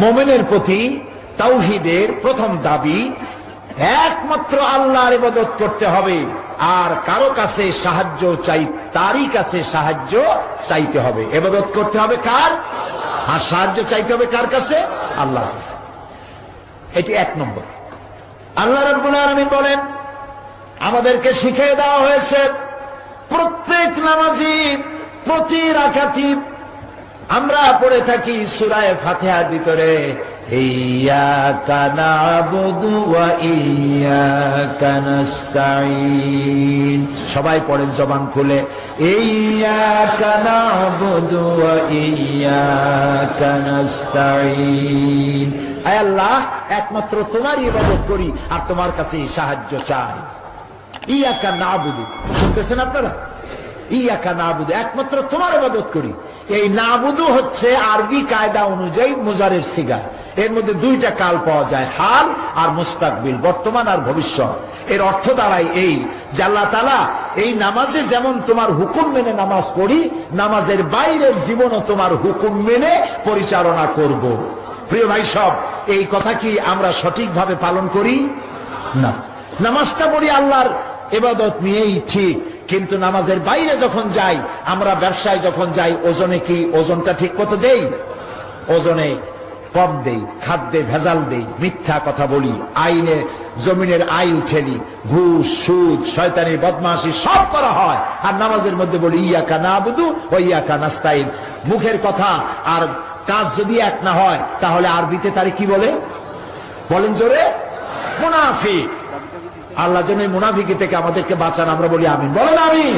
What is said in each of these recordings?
মুমিনের প্রতি তাওহীদের প্রথম দাবি একমাত্র আল্লাহর ইবাদত করতে হবে, আর কারো কাছে সাহায্য চাই, তারই কাছে সাহায্য চাইতে হবে। ইবাদত করতে হবে কার? আর সাহায্য চাইতে হবে কার কাছে? আল্লাহর কাছে। এটি এক নম্বর। আল্লাহ রাব্বুল আলামিন বলেন, আমাদেরকে শিখিয়ে দেওয়া হয়েছে প্রত্যেক নামাজি প্রতি রাকাতে আমরা পড়ে থাকি সূরা ফাতিহার ভিতরে, ইয়্যাকা না'বুদু ওয়া ইয়্যাকা নাস্তাঈন। সবাই পড়েন জবান খুলে, ইয়্যাকা না'বুদু ওয়া ইয়্যাকা নাস্তাঈন। আয় আল্লাহ, একমাত্র তোমারই ইবাদত করি আর তোমার কাছে সাহায্য চাই। ইয়্যাকা না'বুদু, শুনতেছেন আপনারা? ইয়্যাকা না'বুদু, একমাত্র তোমার ইবাদত করি। এই না'বুদু হচ্ছে আরবি কায়দা অনুযায়ী মুজারের সিগা। এর মধ্যে দুইটা কাল পাওয়া যায়, হাল আর মুস্তাকবিল, বর্তমান আর ভবিষ্যৎ। এর অর্থ দাঁড়ায় এই যে আল্লাহ তাআলা এই নামাজে যেমন তোমার হুকুম মেনে নামাজ পড়ি, নামাজের বাইরের জীবনও তোমার হুকুম মেনে পরিচালনা করব। প্রিয় ভাই সব, এই কথা কি আমরা সঠিকভাবে পালন করি? না। নামাজটা পড়ি আল্লাহর ইবাদত নিয়েই ঠিক, কিন্তু নামাজের বাইরে যখন যাই, আমরা ব্যবসায় যখন যাই, ওজনে কি ওজনটা ঠিক মতো দেই? ওজনে কম দেই, খাদ্যে ভেজাল দেই, মিথ্যা কথা বলি, আইনে জমিনের আইল ঠেলি, ঘুষ সুদ শয়তানি বদমাশি সব করা হয়, আর নামাজের মধ্যে বলি ইয়্যাকা না'বুদু ওয়া ইয়্যাকা নাস্তাঈন। মুখের কথা আর কাজ যদি এক না হয়, তাহলে আরবিতে তারে কি বলে? বলেন জোরে, মুনাফিক। আল্লাহ যেন এই মুনাফিকি থেকে আমাদেরকে বাঁচান, আমরা বলি আমিন। বলেন আমিন।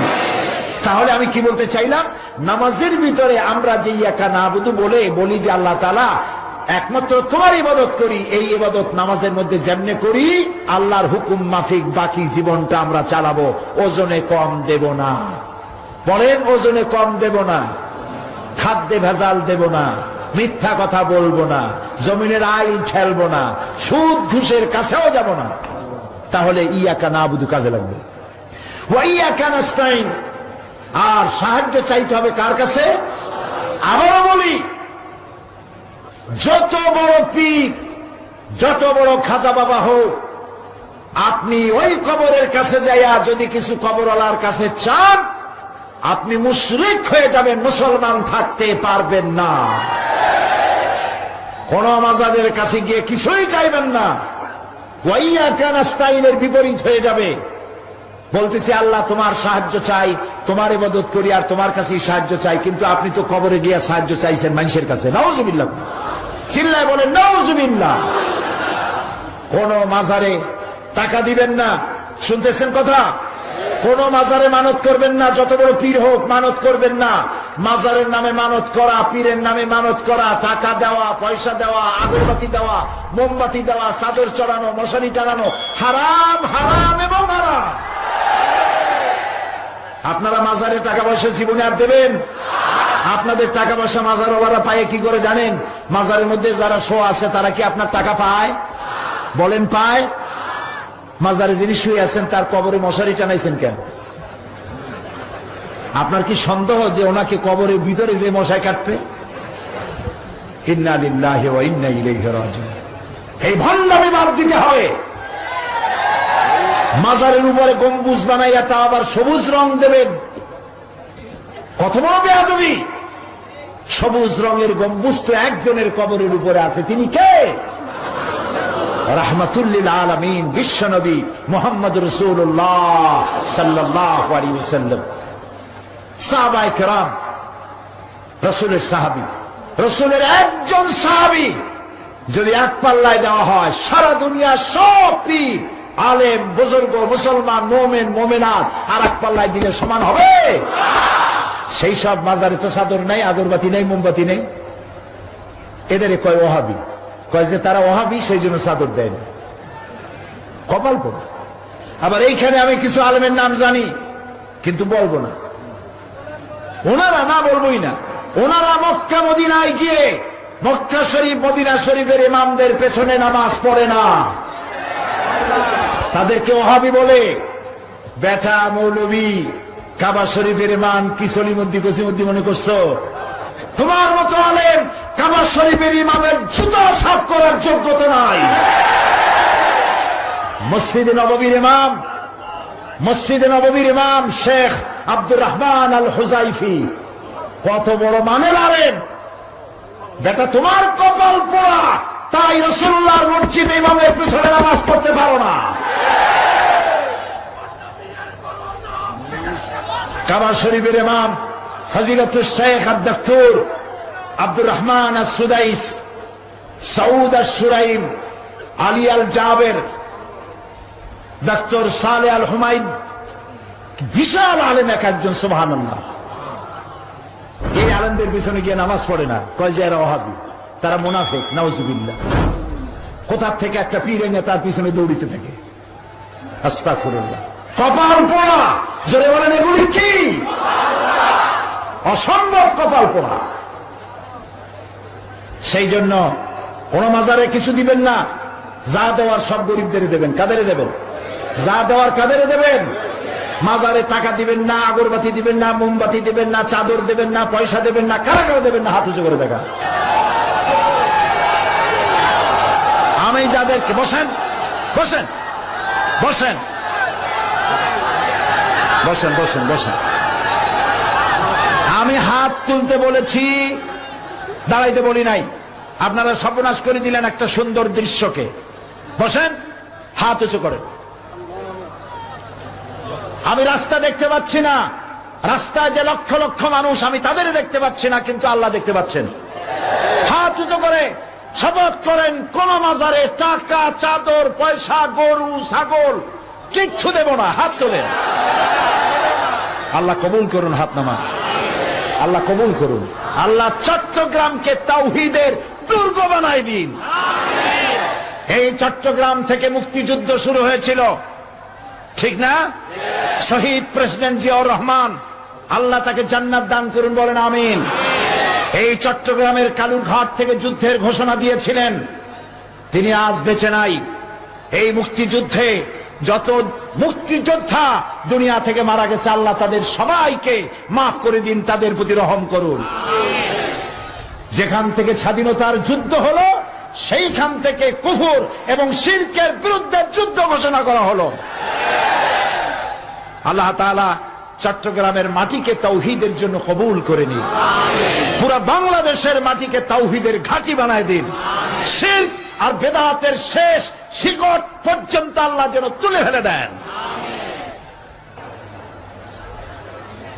তাহলে আমি কি বলতে চাইলাম, নামাজের ভিতরে আমরা যে ইয়্যাকা না'বুদু বলি যে আল্লাহ তাআলা একমাত্র তোমার ইবাদত করি, এই ইবাদত নামাজের মধ্যে যেমনে করি আল্লাহর হুকুম মাফিক বাকি জীবনটা আমরা চালাবো। ওজনে কম দেব না। বলেন, ওজনে কম দেব না, খাদ্যে ভেজাল দেব না, মিথ্যা কথা বলবো না, জমিনের আইল ঠেলবো না, সুদ ঘুষের কাছেও যাব না। তাহলে ইয়্যাকা না'বুদু কাজে লাগবে। ওয়া ইয়্যাকা নাস্তাঈন, আর সাহায্য চাইতে হবে কার কাছে? আবারও বলি, যত বড় পীর, যত বড় খাজা বাবা হোক, আপনি ওই কবরের কাছে যাইয়া যদি কিছু কবরওয়ালার কাছে চান, আপনি মুশরিক হয়ে যাবেন, মুসলমান থাকতে পারবেন না। কোন মাজারের কাছে গিয়ে কিছুই চাইবেন না, ওয়া ইয়্যাকা নাস্তাঈনের বিপরীত হয়ে যাবে। বলতেছি আল্লাহ তোমার সাহায্য চাই, তোমার ইবাদত করি আর তোমার কাছেই সাহায্য চাই, কিন্তু আপনি তো কবরে গিয়া সাহায্য চাইছেন মানুষের কাছে। নাউজুবিল্লাহ, চিল্লায় বলেন নাউজুবিল্লাহ। কোন মাজারে টাকা দিবেন না, শুনতেছেন কথা? কোন মাজারে মানত করবেন না, যত বড় পীর হোক মানত করবেন না। মাজারের নামে মানত করা, পীরের নামে মানত করা, টাকা দেওয়া, পয়সা দেওয়া, আগরবাতি দেওয়া, মোমবাতি দেওয়া, চাদর চড়ানো, মশারি টানানো হারাম, হারাম এবং হারাম। আপনারা মাজারে টাকা পয়সা জীবনে আর দেবেন? আপনাদের টাকা পয়সা মাজার ওরা পায় কি করে জানেন? মাজারের মধ্যে যারা শো আছে তারা কি আপনার টাকা পায়? বলেন পায়? মাজারে যিনি শুয়ে আছেন তার কবরে মশারি টানাইছেন কেন? আপনার কি সন্দেহ যে ওনাকে কবরের ভিতরে যে মশাই কাটবে? ইন্না লিল্লাহি ওয়া ইন্না ইলাইহি রাজিউন। এই ভণ্ডামি বাদ দিতে হবে। মাজারের উপরে গম্বুজ বানাইয়া তা আবার সবুজ রং দেবেন, কত বড় বেয়াদবি! সবুজ রঙের গম্বুজ তো একজনের কবরের উপরে আছে, তিনি কে? রাহমাতুল লিল আলামিন, বিশ্বনবী মুহাম্মদ রাসূলুল্লাহ সাল্লাল্লাহু আলাইহি ওয়াসাল্লাম। সাহাবায়ে কেরাম, রাসূলের সাহাবী, রাসূলের একজন সাহাবী যদি এক পাল্লায় দেওয়া হয়, সারা দুনিয়ার সব পীর, আলেম, বুজুর্গ, মুসলমান, মুমিন, মুমিনাত আর এক পাল্লায় দিলে সমান হবে? সেই সব মাজারে তো চাদর নাই, আগরবাতি নেই, মোমবাতি নেই। এদের কয় ওহাবি, কয় যে তারা ওহাবি সেই জন্য চাদর দেয় না। কপাল পড়ে। আবার এইখানে আমি কিছু আলেমের নাম জানি কিন্তু বলবো না, ওনারা না বলবোই না। ওনারা মক্কা মদিনায় গিয়ে মক্কা শরীফ মদিনা শরীফের ইমামদের পেছনে নামাজ পড়ে না, তাদেরকে ওহাবি বলে। বেটা মৌলবী, কাবা শরীফের ইমাম কি সলিমুদ্দি কসিমুদ্দি মনে করছো? তোমার মতো আলেম কাবা শরীফের ইমামের জুতা সাফ করার যোগ্যতা নাই। মসজিদে নববীর ইমাম শেখ আব্দুর রহমান আল হুজাইফি কত বড় মানের আলেম। বেটা তোমার কপাল পোড়া, তাই রাসূলুল্লাহর মসজিদে ইমামের পিছনে নামাজ পড়তে পারো না। কাবা শরীফের ইমাম ফজিলাতুশ শেখ আদ-ডক্টর আব্দুর রহমান আস-সুদাইস, সৌদ আশ-শুরাইম, আলী আল জাবের, ডক্টর সালে আল হুমায়দ, বিশাল আলেম এক একজন, সুবহানাল্লাহ। এই আলেমদের পিছনে গিয়ে নামাজ পড়ে না, কয় যে এরা ওয়াহাবি, তারা মুনাফিক, নাউজুবিল্লাহ। কোথা থেকে একটা পীর এনে তার পিছনে দৌড়িতে থাকে, আস্তাগফিরুল্লাহ। কপাল পোড়া, জোরে বলেন এগুলি কি? অসম্ভব কপাল পোড়া। সেই জন্য কোন মাজারে কিছু দিবেন না, যা দেওয়ার সব গরিবদের দেবেন। কাদের দেবেন? যা দেওয়ার কাদের দেবেন? মাজারে টাকা দিবেন না, আগরবাতি দিবেন না, মোমবাতি দিবেন না, চাদর দেবেন না, পয়সা দেবেন না। কারা কারা দেবেন না হাত উঁচু করে দেখা। আমি যাদেরকে বসেন বসেন বসেন বসেন বসেন বসেন আমি হাত তুলতে বলেছি, দাঁড়াইতে বলি নাই। আপনারা সর্বনাশ করে দিলেন একটা সুন্দর দৃশ্যকে। বসেন, হাত উঁচু করেন। আমি রাস্তা দেখতে পাচ্ছি না, রাস্তায় যে লক্ষ লক্ষ মানুষ, আমি তাদের দেখতে পাচ্ছি না, কিন্তু আল্লাহ দেখতে পাচ্ছেন। হাত উঁচু করে শপথ করেন, কোন মাজারে টাকা, চাদর, পয়সা, গরু, ছাগল কিচ্ছু দেব না। হাত তোলেন। আল্লাহ কবুল করুন, হাত নামা। আল্লাহ কবুল করুন। আল্লাহ চট্টগ্রামকে তাওহীদের দুর্গ বানায় দিন। এই চট্টগ্রাম থেকে মুক্তিযুদ্ধ শুরু হয়েছিল, ঠিক না? শহীদ প্রেসিডেন্ট জিয়াউর রহমান, আল্লাহ তাকে জান্নাত দান করুন, বলেন আমিন। এই চট্টগ্রামের কালুরঘাট থেকে যুদ্ধের ঘোষণা দিয়েছিলেন, তিনি আজ বেঁচে নাই। এই মুক্তিযুদ্ধে যত মুক্তিযোদ্ধা দুনিয়া থেকে মারা গেছে, আল্লাহ তাদের সবাইকে মাফ করে দিন, তাদের প্রতি রহম করুন। যেখান থেকে স্বাধীনতার যুদ্ধ হলো, সেইখান থেকে কুফর এবং শিরকের বিরুদ্ধে যুদ্ধ ঘোষণা করা হলো। আল্লাহ তাআলা চট্টগ্রামের মাটিকে তাওহীদের জন্য কবুল করে নিন। পুরো বাংলাদেশের মাটিকে তাওহীদের ঘাঁটি বানায় দিন। শিরক আর বেদাতের শেষ শিকড় পর্যন্ত আল্লাহ যেন তুলে ফেলে দেন।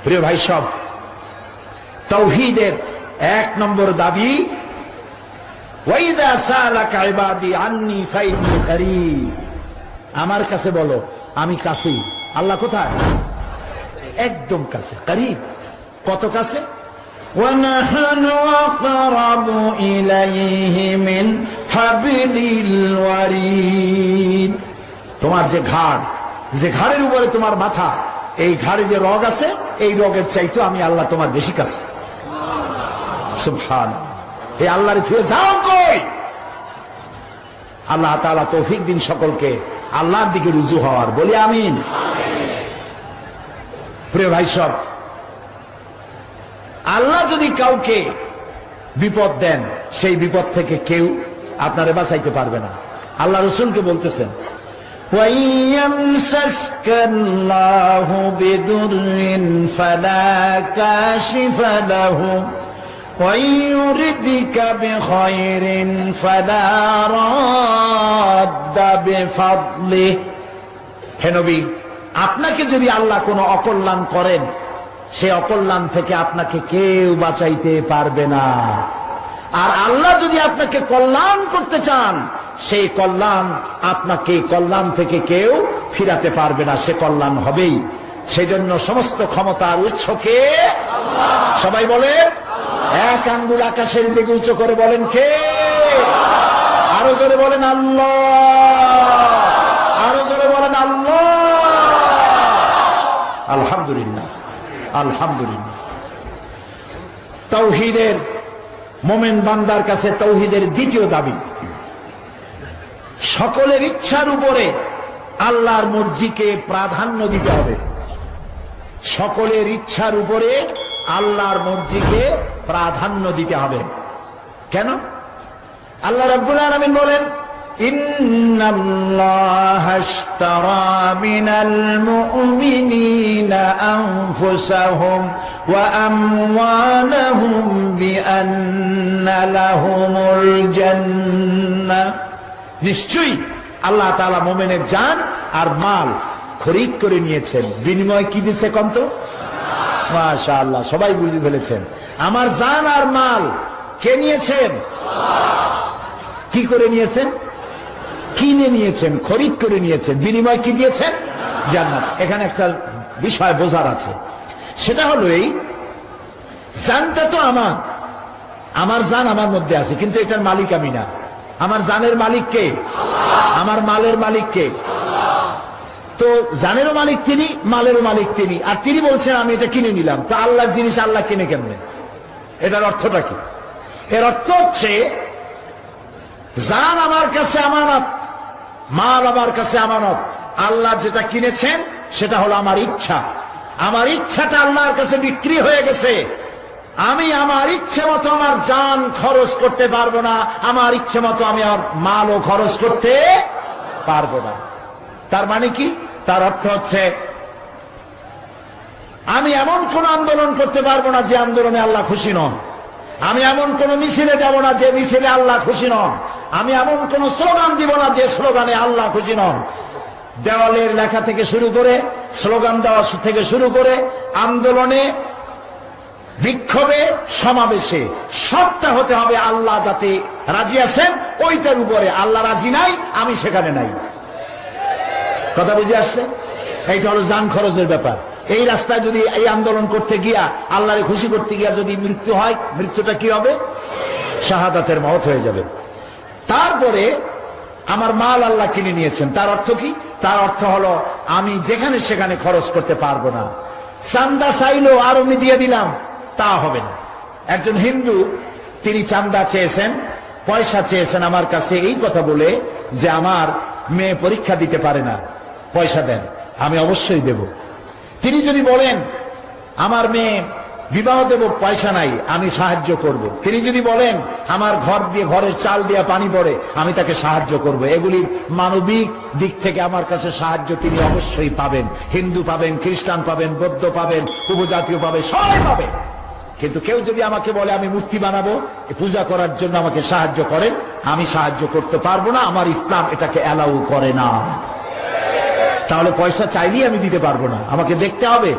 প্রিয় ভাই সব, তাওহীদের এক নম্বর দাবি, ওয়াইদা সালাকা ইবাদি আন্নী ফাইন্নী কারীব। আমার কাছে বলো, আমি কাছেই। আল্লাহ কোথায়? একদম কাছে, কারীব। কত কাছে? ওয়ানাহনু আকরাবু ইলাইহি মিন হাবলিল ওয়ারিদ। তোমার যে ঘাড়, যে ঘাড়ের উপরে তোমার মাথা, এই ঘাড়ে যে রগ আছে, এই রগের চাইতে আমি আল্লাহ তোমার বেশি কাছে। সুবহানাল্লাহ। এই আল্লাহর ছুঁয়ে যাও কই? আল্লাহ তাআলা তৌফিক দিন সকলকে আল্লাহর দিকে রুজু হওয়ার, বলি আমিন। প্রিয় ভাই সব, আল্লাহ যদি কাউকে বিপদ দেন, সেই বিপদ থেকে কেউ আপনারে বাঁচাইতে পারবে না। আল্লাহ রাসূলকে বলতেছেন, ওয়াইয়ামসাসকাল্লাহু বিদুররিন ফালা কাশিফা লাহু ওয়াইয়ুরিদিকা বিখাইরিন ফালা রাদ্দা বিফাদলিহি। হে নবী, আপনাকে যদি আল্লাহ কোনো অকল্যাণ করেন, সেই অকল্যাণ থেকে আপনাকে কেউ বাঁচাইতে পারবে না। আর আল্লাহ যদি আপনাকে কল্যাণ করতে চান, সেই কল্যাণ আপনাকে কল্যাণ থেকে কেউ ফিরাতে পারবে না, সে কল্যাণ হবেই। সেজন্য সমস্ত ক্ষমতার উৎসকে সবাই বলে, এক আঙ্গুল আকাশের দিকে উঁচু করে বলেন, কে? আরো জোরে বলেন আল্লাহ, আরো জোরে বলেন আল্লাহ। আলহামদুলিল্লাহ, আলহামদুলিল্লাহ। তাওহীদের মোমেন বান্দার কাছে তাওহীদের দ্বিতীয় দাবি, সকলের ইচ্ছার উপরে আল্লাহর মর্জিকে প্রাধান্য দিতে হবে। সকলের ইচ্ছার উপরে আল্লাহর মর্জিকে প্রাধান্য দিতে হবে। কেন? আল্লাহ রাব্বুল আলামিন বলেন, ইন্নাল্লাহা আশতারা মিনাল মুমিনিনা আনফুসাহুম ওয়া আমওয়ালাহুম বিআন্না লাহুমুল জান্নাহ। নিশ্চয়ই আল্লাহ তাআলা মুমিনের জান আর মাল খরিদ করে নিয়েছেন। বিনিময় কি দিছে কন্ত? মাশাআল্লাহ, সবাই বুঝে ফেলেছেন। আমার জান আর মাল কে নিয়েছেন? কি করে নিয়েছেন? কিনে নিয়েছেন, খরিদ করে নিয়েছেন। বিনিময় কি দিয়েছেন? জান্নাত। এখানে একটা বিষয় বোঝার আছে, সেটা হলো এই জানটা তো আমার জান আমার মধ্যে আছে, কিন্তু এটার মালিক আমি না। আমার জানের মালিক কে? আমার মালের মালিক কে? তো জানেরও মালিক তিনি, মালেরও মালিক তিনি, আর তিনি বলছেন আমি এটা কিনে নিলাম। তো আল্লাহর জিনিস আল্লাহ কিনে কেমনে? এটার অর্থটা কি? এর অর্থ হচ্ছে জান আমার কাছে আমানত, মাল আমার কাছে আমানত। আল্লাহ যেটা কিনেছেন সেটা হলো আমার ইচ্ছা। আমার ইচ্ছাটা আল্লাহর কাছে বিক্রি হয়ে গেছে। আমি আমার ইচ্ছে মতো আমার জান খরচ করতে পারবো না, আমার ইচ্ছে মতো আমি আর মালও খরচ করতে পারবো না। তার মানে কি? তার অর্থ হচ্ছে আমি এমন কোন আন্দোলন করতে পারবো না যে আন্দোলনে আল্লাহ খুশি নন। আমি এমন কোন মিছিলে যাব না যে মিছিলে আল্লাহ খুশি নন। আমি এমন কোন স্লোগান দিব না যে স্লোগানে আল্লাহ খুশি নন। দেওয়ালের লেখা থেকে শুরু করে, স্লোগান দেওয়া থেকে শুরু করে, আন্দোলনে, বিক্ষোভে, সমাবেশে, সবটা হতে হবে আল্লাহ যাতে রাজি আছেন ওইটার উপরে। আল্লাহ রাজি নাই, আমি সেখানে নাই। কথা বুঝে আসছে? এইটা হলো জান খরচের ব্যাপার। এই রাস্তায় যদি এই আন্দোলন করতে গিয়া, আল্লাহরে খুশি করতে গিয়া যদি মৃত্যু হয়, মৃত্যুটা কি হবে? শাহাদাতের মওত হয়ে যাবে। তারপরে আমার মাল আল্লাহ কিনে নিয়েছেন। তার অর্থ কি? তার অর্থ হলো আমি যেখানে সেখানে খরচ করতে পারবো না। চান্দা চাইলো আর আমি দিয়ে দিলাম, তা হবে না। একজন হিন্দু, তিনি চান্দা চেয়েছেন, পয়সা চেয়েছেন আমার কাছে, এই কথা বলে যে আমার মেয়ে পরীক্ষা দিতে পারে না, পয়সা দেন। আমি অবশ্যই দেব। তিনি যদি বলেন আমার মেয়ে বিবাহ দেব, পয়সা নাই, আমি সাহায্য করব। তিনি যদি বলেন আমার ঘর দিয়ে, ঘরের চাল দিয়ে পানি পড়ে, আমি তাকে সাহায্য করব। এগুলি মানবিক দিক থেকে আমার কাছে সাহায্য তিনি অবশ্যই পাবেন। হিন্দু পাবেন, খ্রিস্টান পাবেন, বৌদ্ধ পাবেন, উপজাতীয় পাবে, সবাই পাবে। কিন্তু কেউ যদি আমাকে বলে আমি মূর্তি বানাবো, পূজা করার জন্য আমাকে সাহায্য করেন, আমি সাহায্য করতে পারবো না। আমার ইসলাম এটাকে অ্যালাউ করে না। তাহলে পয়সা চাইলেই আমি দিতে পারবো না, আমাকে দেখতে হবে।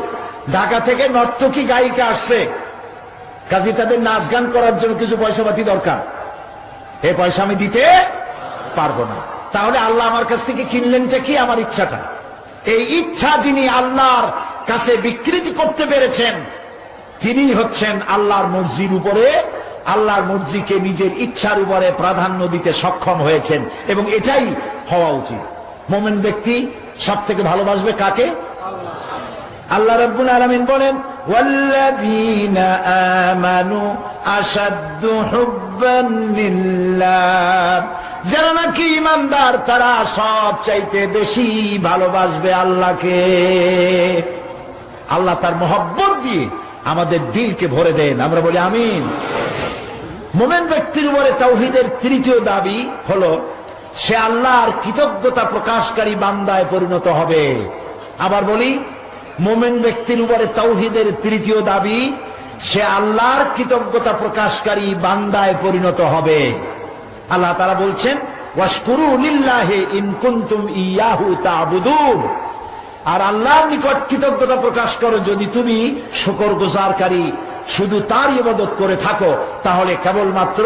ঢাকা থেকে নর্তকী গায়িকা আসছে, কাজী তাদের নাচ গান করার জন্য কিছু পয়সা পাতি দরকার, এই পয়সা আমি দিতে পারবো না। তাহলে আল্লাহ আমার কাছ থেকে কিনলেনটা কি? আমার ইচ্ছাটা। এই ইচ্ছা যিনি আল্লাহর কাছে বিকৃতি করতে পেরেছেন, তিনি হচ্ছেন আল্লাহর মর্জির উপরে, আল্লাহর মর্জিকে নিজের ইচ্ছার উপরে প্রাধান্য দিতে সক্ষম হয়েছেন। এবং এটাই হওয়া উচিত। মুমিন ব্যক্তি সব থেকে ভালোবাসবে কাকে? আল্লাহ রাব্বুল আলামিন বলেন, ওয়াল্লাযীনা আমানু আশাদ্দু হুব্বান লিল্লাহ। যারা নাকি ঈমানদার, তারা সব চাইতে বেশি ভালোবাসবে আল্লাহকে। আল্লাহ তার মহব্বত দিয়ে আমাদের দিলকে ভরে দেন। আমরা বলি আমিন। মুমিন ব্যক্তির উপরে তাওহীদের তৃতীয় দাবি হলো সে আল্লাহর কৃতজ্ঞতা প্রকাশকারী বান্দায় পরিণত হবে। আবার বলি, মুমিন ব্যক্তির উপরে তাওহীদের তৃতীয় দাবি সে আল্লাহর কৃতজ্ঞতা প্রকাশকারী বান্দায় পরিণত হবে। আল্লাহ তাআলা বলছেন, ওয়াশকুরু লিল্লাহি ইন কুনতুম ইয়াহু তা'বুদুন। আর আল্লাহর নিকট কৃতজ্ঞতা প্রকাশ করো যদি তুমি শুকরগুজারকারী, শুধু তার ইবাদত করে থাকো, তাহলে কেবলমাত্র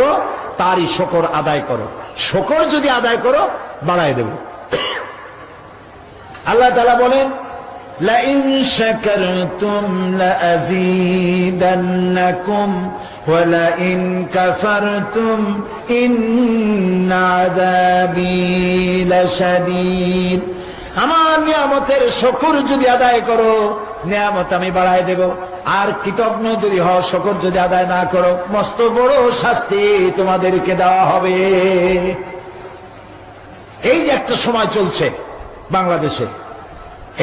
তারই শুকর আদায় করো। শুকর যদি আদায় করো, বাড়ায় দেব। আল্লাহ তাআলা বলেন, লাইন শাকারতুম লাযীদান্নাকুম ওয়া লাইন কাফারতুম ইন্না আযাবী লাশাদীদ। আমার নিয়ামতের শুকর যদি আদায় করো, নিয়ামত আমি বাড়ায় দেব। আর কৃতজ্ঞ যদি হও, শুকর যদি আদায় না করো, মস্ত বড় শাস্তি তোমাদেরকে দেওয়া হবে। এই যে একটা সময় চলছে বাংলাদেশে,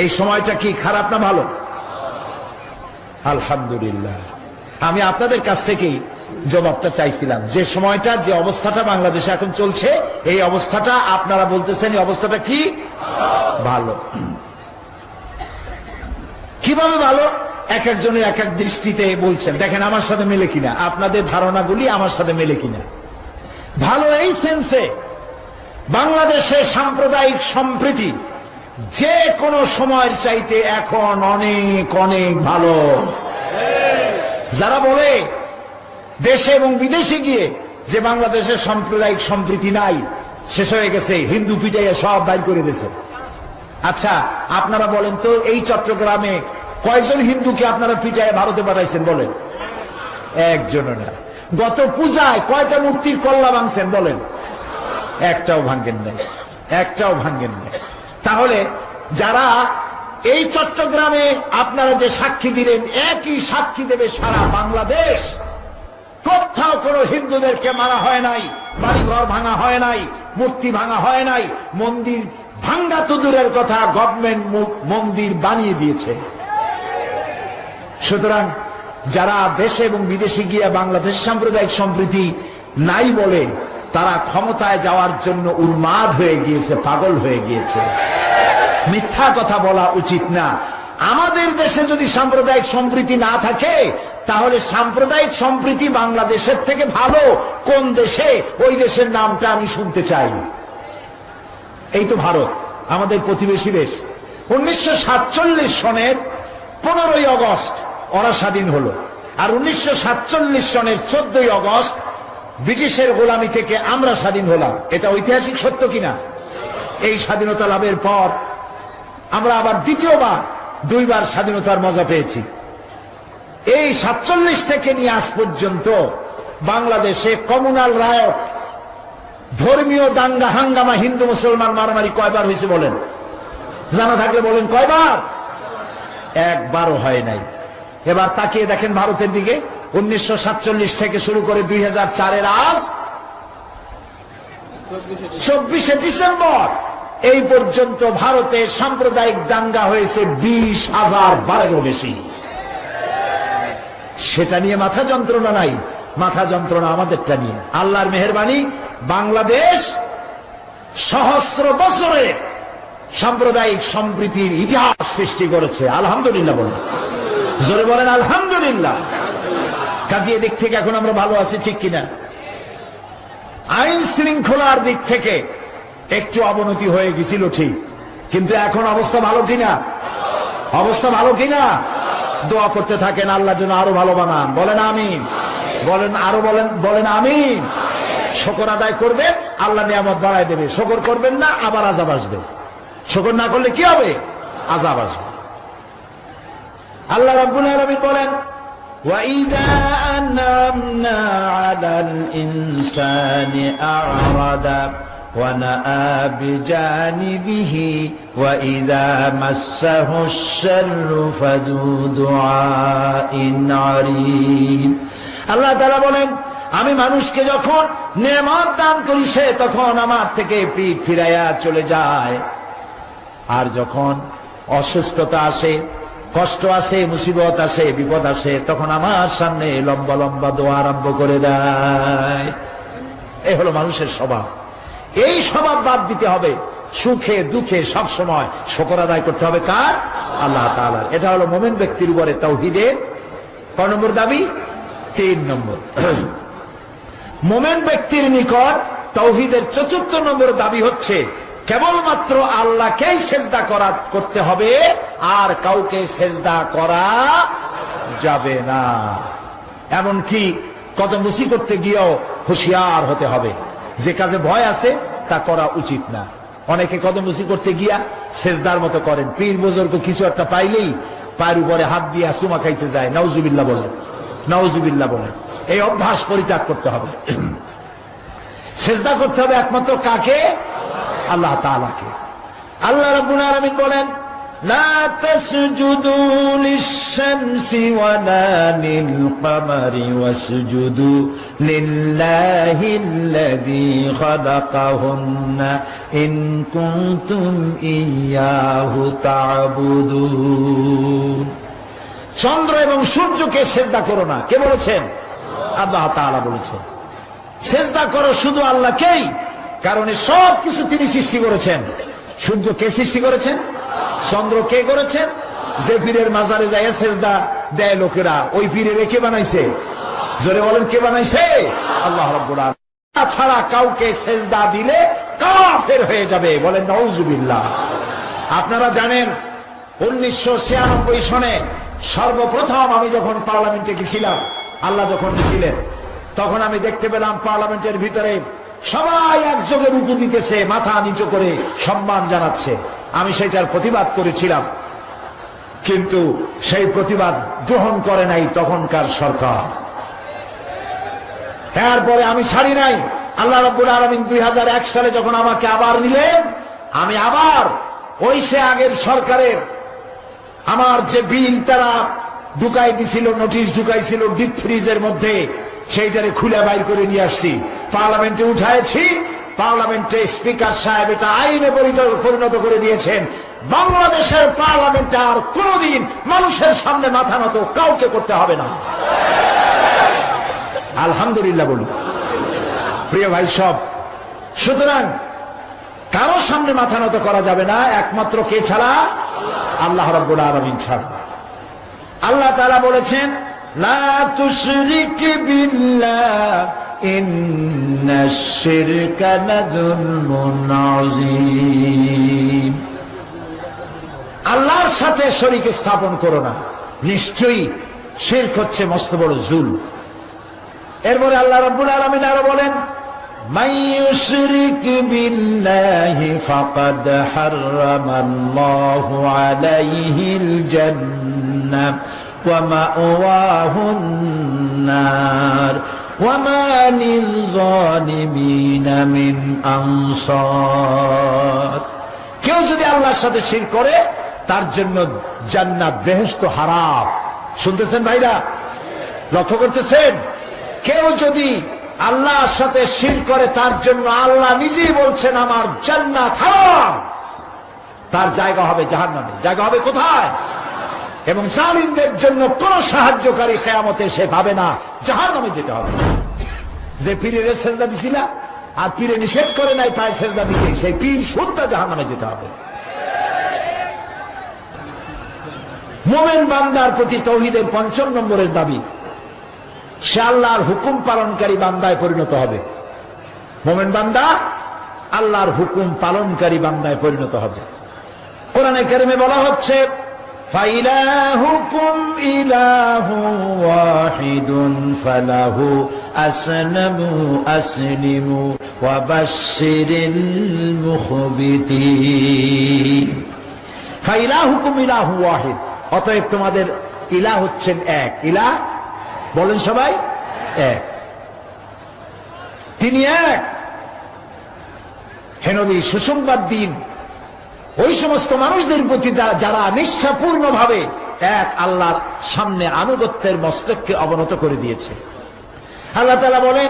এই সময়টা কি খারাপ না ভালো? আলহামদুলিল্লাহ। আমি আপনাদের কাছ থেকেই জবাবটা চাইছিলাম, যে সময়টা যে অবস্থাটা বাংলাদেশে এখন চলছে, এই অবস্থাটা আপনারা বলতেছেন এই অবস্থাটা কি ভালো। কিভাবে ভালো? এক একজনের এক এক দৃষ্টিতে বলছেন, দেখেন আমার সাথে মেলে কিনা, আপনাদের ধারণাগুলি আমার সাথে মেলে কিনা। ভালো এই সেন্সে, বাংলাদেশের সাম্প্রদায়িক সম্প্রীতি যে কোনো সময়ের চাইতে এখন অনেক অনেক ভালো। যারা বলে দেশে এবং বিদেশে গিয়ে যে বাংলাদেশের সাম্প্রদায়িক সম্প্রীতি নাই, শেষ হয়ে গেছে, হিন্দু পিটাইয়া সব বাইর করে দিয়েছে। আচ্ছা আপনারা বলেন তো, এই চট্টগ্রামে কয়জন হিন্দুকে আপনারা পিটাইয়া ভারতে পাঠাইছেন বলেন? একজনও না। গত পূজায় কয়টা মূর্তির কল্লা ভাঙছেন বলেন? একটাও ভাঙ্গেন নাই, একটাও ভাঙ্গেন নাই। তাহলে যারা এই চট্টগ্রামে আপনারা যে সাক্ষী দিলেন, একই সাক্ষী দেবে সারা বাংলাদেশ। কোথাও কোনো হিন্দুদেরকে মারা হয় নাই, বাড়িঘর ভাঙা হয় নাই, মূর্তি ভাঙা হয় নাই, মন্দির ভাঙ্গা তো দূরের কথা, গভর্নমেন্ট মন্দির বানিয়ে দিয়েছে। সুতরাং যারা দেশে এবং বিদেশে গিয়ে বাংলাদেশ সাম্প্রদায়িক সম্প্রীতি নাই বলে, তারা ক্ষমতায় যাওয়ার জন্য উন্মাদ হয়ে গিয়েছে, পাগল হয়ে গিয়েছে। মিথ্যা কথা বলা উচিত না। আমাদের দেশে যদি সাম্প্রদায়িক সম্প্রীতি না থাকে, তাহলে সাম্প্রদায়িক সম্প্রীতি বাংলাদেশের থেকে ভালো কোন দেশে, ওই দেশের নামটা আমি শুনতে চাই। এই তো ভারত, আমাদের প্রতিবেশী দেশ। 1947 সনের 15ই আগস্ট ওরা স্বাধীন হলো, আর 1947 সনের 14ই আগস্ট ব্রিটিশের গোলামি থেকে আমরা স্বাধীন হলাম। এটা ঐতিহাসিক সত্য কিনা? এই স্বাধীনতা লাভের পর আমরা আবার দ্বিতীয়বার 2বার স্বাধীনতার মজা পেয়েছি। এই 47 থেকে নিয়ে আজ পর্যন্ত বাংলাদেশে কমিউনাল রায়ট, ধর্মীয় দাঙ্গা হাঙ্গামা, হিন্দু মুসলমান মারামারি কয়বার হয়েছে বলেন? জানা থাকলে বলেন কয়বার? একবারও হয় নাই। এবার তাকিয়ে দেখেন ভারতের দিকে, 1947 থেকে শুরু করে 2004-এর আজ 24শে ডিসেম্বর এই পর্যন্ত ভারতে সাম্প্রদায়িক দাঙ্গা হয়েছে 20,000 বেশি। সেটা নিয়ে মাথা যন্ত্রণা নাই, মাথা যন্ত্রণা আমাদেরটা নিয়ে। আল্লাহর মেহেরবানি, বাংলাদেশ সহস্র বছরে সাম্প্রদায়িক সম্প্রীতির ইতিহাস সৃষ্টি করেছে। আলহামদুলিল্লাহ বলেন, জোরে বলেন আলহামদুলিল্লাহ। কাজে এদিক থেকে এখন আমরা ভালো আছি, ঠিক কিনা? আইন শৃঙ্খলার দিক থেকে একটু অবনতি হয়ে গেছিল ঠিক, কিন্তু এখন অবস্থা ভালো কিনা? অবস্থা ভালো কিনা? দোয়া করতে থাকেন আল্লাহ যেন আরো ভালো বানান। বলেন আমিন। বলেন আরো, বলেন আমিন। শুকর আদায় করবেন, আল্লাহ নিয়ামত বাড়ায় দেবে। শুকর করবেন না, আবার আযাব আসবে। শুকর না করলে কি হবে? আযাব আসবে। আল্লাহ রাব্বুল আলামিন বলেন, وَإِذَا أَنْعَمْنَا عَلَى الْإِنسَانِ أَعْرَضَ وَنَأَىٰ بِجَانِبِهِ وَإِذَا مَسَّهُ الشَّرُّ فَذُو دُعَاءٍ عَرِيضٍ। আল্লাহ তাআলা বলেন, আমি মানুষকে যখন নেয়ামত দান করি, সে তখন আমার থেকে পিঠ ফিরাইয়া চলে যায়। আর যখন অসুস্থতা আসে, কষ্ট আসে, মুসিবত আসে, বিপদ আসে, তখন আমার সামনে লম্বা লম্বা দোয়া আরম্ভ করে দেয়। এই হলো মানুষের স্বভাব। এই স্বভাব বাদ দিতে হবে। সুখে দুঃখে সব সময় শুকর আদায় করতে হবে কার? আল্লাহ তাআলার। এটা হলো মুমিন ব্যক্তির উপরে তাওহীদের কয় নম্বর দাবি? 3 নম্বর। মুমিন ব্যক্তির নিকট তাওহীদের 4র্থ নম্বর দাবি হচ্ছে কেবলমাত্র আল্লাহকেই সেজদা করতে হবে, আর কাউকে সেজদা করা যাবে না। এমনকি কদমবুসি করতে গিয়েও হুঁশিয়ার হতে হবে। যে কাজে ভয় আছে তা করা উচিত না। অনেকে কদমবুসি করতে গিয়া সেজদার মতো করেন, পীর বুজুর্গ কিছু একটা পাইলেই পায়ের উপরে হাত দিয়া চুমা খাইতে যায়। নাউজুবিল্লাহ বলেন, নাউজুবিল্লাহ বলেন। এই অভ্যাস পরিত্যাগ করতে হবে। সেজদা করতে হবে একমাত্র কাকে? আল্লাহ তাআলাকে। আল্লাহ রাব্বুল আলামিন বলেন, লা তাসজুদু লিশ-শামসি ওয়ালা লিল-কামারি ওয়াসজুদু লিল্লাহিল্লাযী খালাকাহুন্না ইন কুনতুম ইয়্যাহু তা'বুদুন। চন্দ্র এবং সূর্যকে সেজদা করো না। কে বলেছেন? আল্লাহ তাআলা বলেছেন। সেজদা করো শুধু আল্লাহকেই, কারণ সব কিছু তিনি সৃষ্টি করেছেন। সূর্য কে সৃষ্টি করেছেন? চন্দ্র কে করেছেন? যে পীরের মাজারে যায় সেজদা দেয় লোকেরা, ওই পীরের কে বানাইছে? জোরে বলেন, কে বানাইছে? আল্লাহ রাব্বুল আলামিন। ছাড়া কাউকে সেজদা দিলে কাফের হয়ে যাবে, বলেন নাউজুবিল্লাহ। আপনারা জানেন 1996 সনে সর্বপ্রথম আমি যখন পার্লামেন্টে গেছিলাম, আল্লাহ যখন নিয়েছিলেন, তখন আমি দেখতে পেলাম পার্লামেন্টের ভিতরে সবাই একযোগে রুকু দিতেছে, মাথা নিচু করে সম্মান জানাচ্ছে। আমি সেটার প্রতিবাদ করেছিলাম, কিন্তু সেই প্রতিবাদ গ্রহণ করে নাই তখনকার সরকার। এরপরে আমি ছাড়ি নাই। আল্লাহ রাব্বুল আলামিন 2001 সালে যখন আমাকে আবার নিলেন, আমি আবার ওই সে আগের সরকারের আমার যে বিল তারা ঢুকাই দিছিল, নোটিশ ঢুকাইছিল ডিপ ফ্রিজের মধ্যে, সেইটারে খুলে বাইর করে নিয়ে আসছি, পার্লামেন্টে উঠাইছি। পার্লামেন্টে স্পিকার সাহেব এটা আইনে পরিণত করে দিয়েছেন। বাংলাদেশের পার্লামেন্টে আর কোনদিন মানুষের সামনে মাথা নত কাউকে করতে হবে না। আলহামদুলিল্লাহ বলুন প্রিয় ভাই সব। সুতরাং কারো সামনে মাথা নত করা যাবে না, একমাত্র কে ছাড়া? আল্লাহ রাব্বুল আলামিন ছাড়া। আল্লাহ তাআলা বলেছেন, লা তুশরিক বিল্লাহ ইন্নাশ শিরকা লাযুলমুন আযীম। আল্লাহর সাথে শরীক স্থাপন করো না, নিশ্চয়ই শিরক হচ্ছে মস্ত বড় জুলম। এরপরে আল্লাহ রাব্বুল আলামিন আরো বলেন, মান ইউশরিক বিল্লাহি ফাকাদ হারামাল্লাহু আলাইহিল জান্নাহ ওয়া মাওয়াহুন নার ওয়া মা লিয-যালিমিনা মিন আনসার। কেউ যদি আল্লাহর সাথে শিরক করে তার জন্য জান্নাত বেহেশত হারাম। শুনতেছেন ভাইরা? লক্ষ্য করতেছেন? কেউ যদি আল্লাহর সাথে শিরক করে তার জন্য আল্লাহ নিজেই বলছেন আমার জান্নাত হারাম। তার জায়গা হবে জাহান্নামে। জায়গা হবে কোথায়? এবং জালিমদের জন্য কোন সাহায্যকারী কিয়ামতে সে পাবে না, জাহান্নামে যেতে হবে। যে পীরের সেজদা দিছিলা আর পীরে নিষেধ করে নাই তাই সেজদা দিতে, সেই পীর শুদ্ধ জাহান্নামে যেতে হবে। মুমিন বান্দার প্রতি তাওহীদের ৫ম নম্বরের দাবি, সে আল্লাহর হুকুম পালনকারী বান্দায় পরিণত হবে। মুমিন বান্দা আল্লাহর হুকুম পালনকারী বান্দায় পরিণত হবে। কোরআনে কারিমে বলা হচ্ছে, ফাইলাহুকুম ইলাহু ওয়াহিদুন ফালাহু আসলিমু ওয়া বাশশিরিল মুখবিতিন। ফাইলাহুকুম ইলাহু ওয়াহিদ, অতএব তোমাদের ইলাহ হচ্ছেন এক। ইলাহ বলেন সবাই, এক। তিনি এক। হে নবী, সুসংবাদ দিন ওই সমস্ত মানুষদের প্রতি যারা নিষ্ঠাপূর্ণ ভাবে এক আল্লাহর সামনে আনুগত্যের মস্তককে অবনত করে দিয়েছে। আল্লাহ তাআলা বলেন,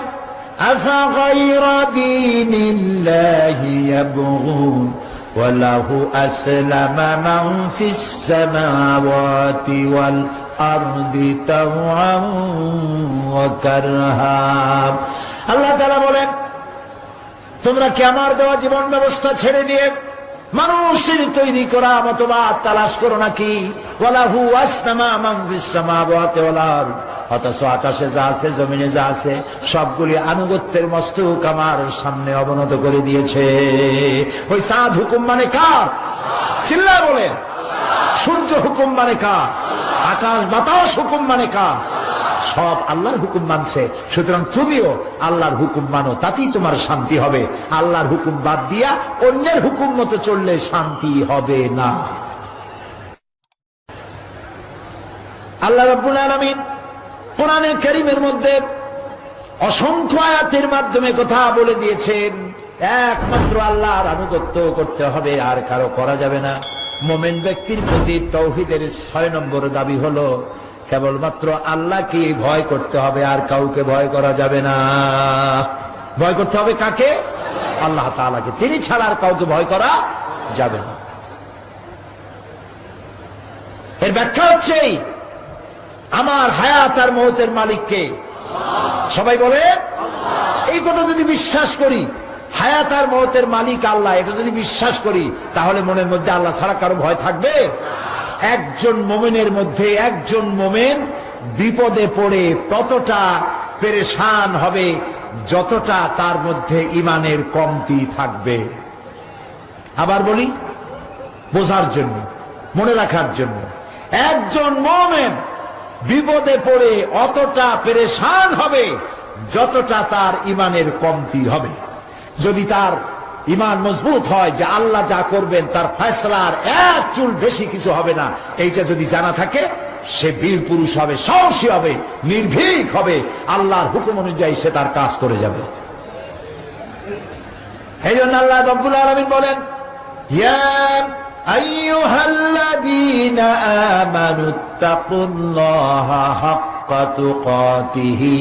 আফাগায়রা দীনিল্লাহি ইয়াবগুন ওয়া লাহু আসলামা মান ফিস সামাওয়াতি ওয়াল আরদি তাওআন ওয়া কারহা। আল্লাহ তাআলা বলেন, তোমরা কি আমার দেওয়া জীবন ব্যবস্থা ছেড়ে দিয়ে মানুষের তৈরি করা মতবাদ তালাশ করো নাকি? ওয়ালাহু আসলামা মান ফিস সামাওয়াতি ওয়াল আরদ, অথচ আকাশে যা আছে জমিনে যা আছে সবগুলি আনুগত্যের মস্তক আমার সামনে অবনত করে দিয়েছে। ওই চাঁদ হুকুম মানে কার? চিল্লায় বলেন। সূর্য হুকুম মানে কার? আকাশ বাতাস হুকুম মানে কার? সব আল্লাহর হুকুম মানছে। সুতরাং তুমিও আল্লাহর হুকুম মানো, তাতেই তোমার শান্তি হবে। আল্লাহর হুকুম বাদ দিয়া অন্যের হুকুম মতো চললে শান্তি হবে না। আল্লাহ রাব্বুল আলামিন কোরআনে কারীমের মধ্যে অসংখ্য আয়াতের মাধ্যমে কথা বলে দিয়েছেন, একমাত্র আল্লাহর আনুগত্য করতে হবে, আর কারো করা যাবে না। মুমিন ব্যক্তির প্রতি তাওহীদের ৬ নম্বর দাবি হলো কেবলমাত্র আল্লাহকে ভয় করতে হবে, আর কাউকে ভয় করা যাবে না। ভয় করতে হবে কাকে? আল্লাহ তাআলাকে। তিনি ছাড়া আর কাউকে ভয় করা যাবে না। এর ব্যাখ্যা হচ্ছে আমার হায়াত আর মওতের মালিক কে? সবাই বলে। এই কথা যদি বিশ্বাস করি, হায়াত আর মওতের মালিক আল্লাহ, এটা যদি বিশ্বাস করি, তাহলে মনের মধ্যে আল্লাহ ছাড়া কারো ভয় থাকবে? একজন মোমেনের মধ্যে একজন মোমেন বিপদে পড়ে ততটা পেরেশান হবে যতটা তার মধ্যে ঈমানের কমতি থাকবে। আবার বলি, বোঝার জন্য, মনে রাখার জন্য, একজন মোমেন বিপদে পড়ে অতটা পেরেশান হবে যতটা তার ঈমানের কমতি হবে। যদি তার ঈমান মজবুত হয় যে আল্লাহ যা করবেন তার ফয়সালার এক চুল বেশি কিছু হবে না, এইটা যদি জানা থাকে, সে বীর পুরুষ হবে, সাহসী হবে, নির্ভীক হবে, আল্লাহর হুকুম অনুযায়ী সে তার কাজ করে যাবে। এই জন্য আল্লাহ রাব্বুল আলামিন বলেন, ইয়া আইয়ুহাল্লাযীনা আমানুত্তাকুল্লাহা হাক্কা তুকাতিহি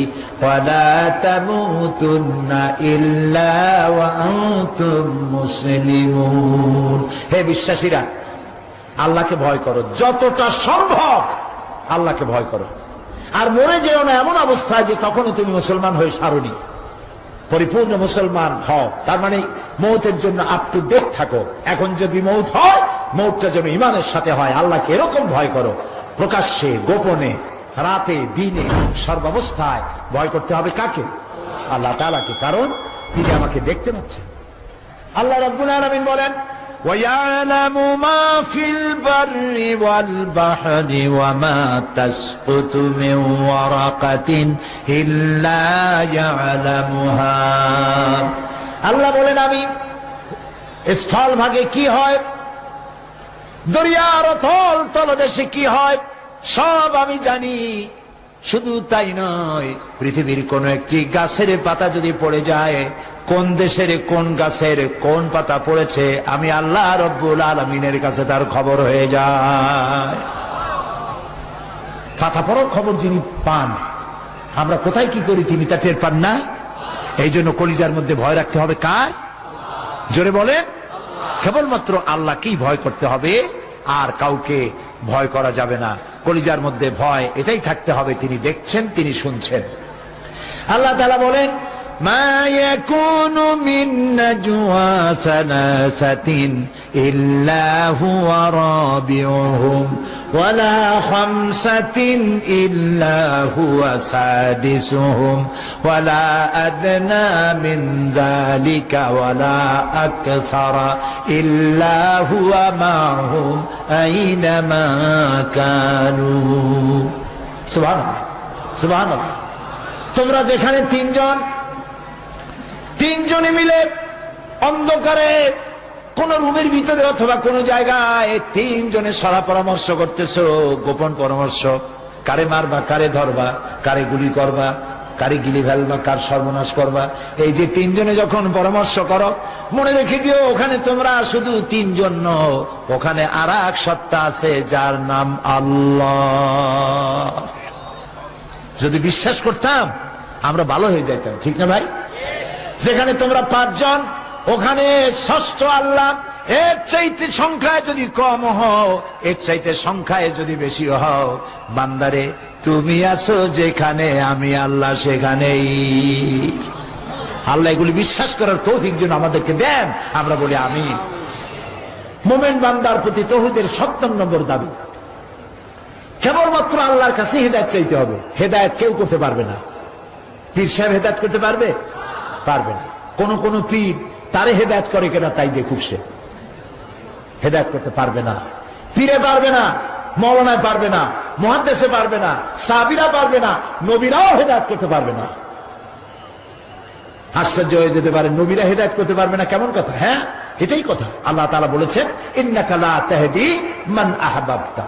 ওয়া লা তামুতুন্না ইল্লা ওয়া আনতুম মুসলিমুন। হে বিশ্বাসীরা, আল্লাহকে ভয় করো, যতটা সম্ভব আল্লাহকে ভয় করো। আর মরে যেও না এমন অবস্থায় যে তখনও তুমি মুসলমান হয়ে সারোনি। পরিপূর্ণ মুসলমান হও, তার মানে মওতের জন্য আপ টু ডেট থাকো। এখন যদি মওত হয়, মওতটা যেন ঈমানের সাথে হয়। আল্লাহকে এরকম ভয় করো, প্রকাশ্যে, গোপনে, রাতে, দিনে, সর্বাবস্থায় ভয় করতে হবে কাকে? আল্লাহ তাআলাকে, কারণ তিনি আমাকে দেখতে পাচ্ছেন। আল্লাহ রাব্বুল আলামিন বলেন, وَيَعْلَمُ مَا فِي الْبَرِّ وَالْبَحْرِ وَمَا تَسْقُطُ مِنْ وَرَقَةٍ إِلَّا يَعْلَمُهَا। আল্লাহ বলেন, আমি স্থল ভাগে কি হয়, দরিয়ার অথল তলদেশে কি হয়, সব আমি জানি। শুধু তাই নয়, পৃথিবীর কোন একটি গাছের পাতা যদি পড়ে যায়, কোন দেশের কোন গাছের কোন পাতা পড়েছে, আমি আল্লাহ রব্বুল আলামিনের কাছে তার খবর হয়ে যায়। পাতা পড়ার খবর যিনি পান, আমরা কোথায় কি করি তিনি তা টের পান না। এই জন্য কলিজার মধ্যে ভয় রাখতে হবে কার? জোরে বলে, কেবলমাত্র আল্লাহকেই ভয় করতে হবে, আর কাউকে ভয় করা যাবে না। কলিজার মধ্যে ভয় এটাই থাকতে হবে, তিনি দেখছেন, তিনি শুনছেন। আল্লাহ তাআলা বলেন, মা ইয়াকুনু মিন নাজওয়া সালাসাতিন ইল্লা হুয়া রাবিউহুম ওয়ালা খামসাতিন ইল্লা হুয়া সাদিসুহুম ওয়ালা আদনা মিন যালিকা ওয়ালা আকসারা ইল্লা হুয়া মাহুম আইনামা কানু। সুবহানাল্লাহ, সুবহানাল্লাহ। তোমরা যেখানে তিনজনে মিলে অন্ধকারে কোন রুমের ভিতরে অথবা কোন জায়গায় তিনজনে সলা পরামর্শ করতেছো, গোপন পরামর্শ, কারে মারবা, কারে ধরবা, কারে গুলি করবা, কারে গিলি ফেলবা, কার সর্বনাশ করবা, এই যে তিনজনে যখন পরামর্শ করো, মনে রেখে দিও ওখানে তোমরা শুধু তিনজন নও, ওখানে আর এক সত্তা আছে যার নাম আল্লাহ। যদি বিশ্বাস করতাম আমরা ভালো হয়ে যাইতাম, ঠিক না ভাই? যেখানে তোমরা পাঁচজন, ওখানে ষষ্ঠ আল্লাহ। এর চাইতে সংখ্যায় যদি কম হও, এর চাইতে সংখ্যায় যদি বেশি হও, বান্দারে তুমি আছো যেখানে, আমি আল্লাহ সেখানেই। আল্লাহ এগুলি বিশ্বাস করার তৌফিক যেন আমাদেরকে দেন, আমরা বলি আমিন। মুমিন বান্দার প্রতি তাওহীদের ৭০ নম্বর দাবি, কেবলমাত্র আল্লাহর কাছে হেদায়েত চাইতে হবে। হেদায়েত কেউ করতে পারবে না। পীর সাহেব হেদায়েত করতে পারবে? পারবে না। কোন পীর তারে হেদায়েত করে কিনা তাই দেখুক, সে হেদায়েত করতে পারবে না। পীরে পারবে না, মওলানায় পারবে না, মুহাদ্দিসে পারবে না, সাহাবীরা পারবে না, নবীরাও হেদায়েত করতে পারবে না। আশ্চর্য হয়ে যেতে পারে, নবীরা হেদায়েত করতে পারবে না, কেমন কথা? হ্যাঁ, এটাই কথা। আল্লাহ তাআলা বলেছেন, ইন্নাকা লা তাহদি মান আহবাবতা।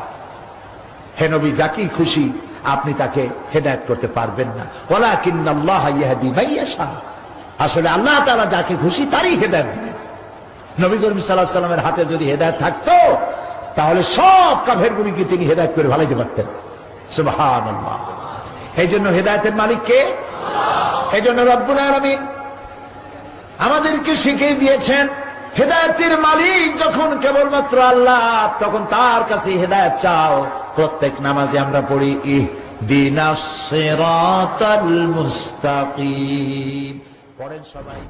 হে নবী, যাকে খুশি আপনি তাকে হেদায়েত করতে পারবেন না। ওয়ালাকিন্নাল্লাহ ইয়াহদি মান ইয়াশা। আসলে আল্লাহ তাআলা যাকে খুশি তারই হেদায়েত দিবেন। নবী করিম সাল্লাল্লাহু আলাইহি ওয়াসাল্লামের হাতে যদি হেদায়েত থাকতো, তাহলে সব কাফেরগুলোকে তিনি হেদায়েত করে ভালাইতে পারতেন। সুবহানাল্লাহ। এই জন্য হেদায়েতের মালিক কে? আল্লাহ। এই জন্য রব্বুল আলামিন আমাদেরকে শিখিয়ে দিয়েছেন, হেদায়েতের মালিক যখন কেবলমাত্র আল্লাহ, তখন তার কাছে হেদায়েত চাও। প্রত্যেক নামাজে আমরা পড়ি, ইহদিনাস সিরাতাল মুস্তাকিম। পড়েন সবাই।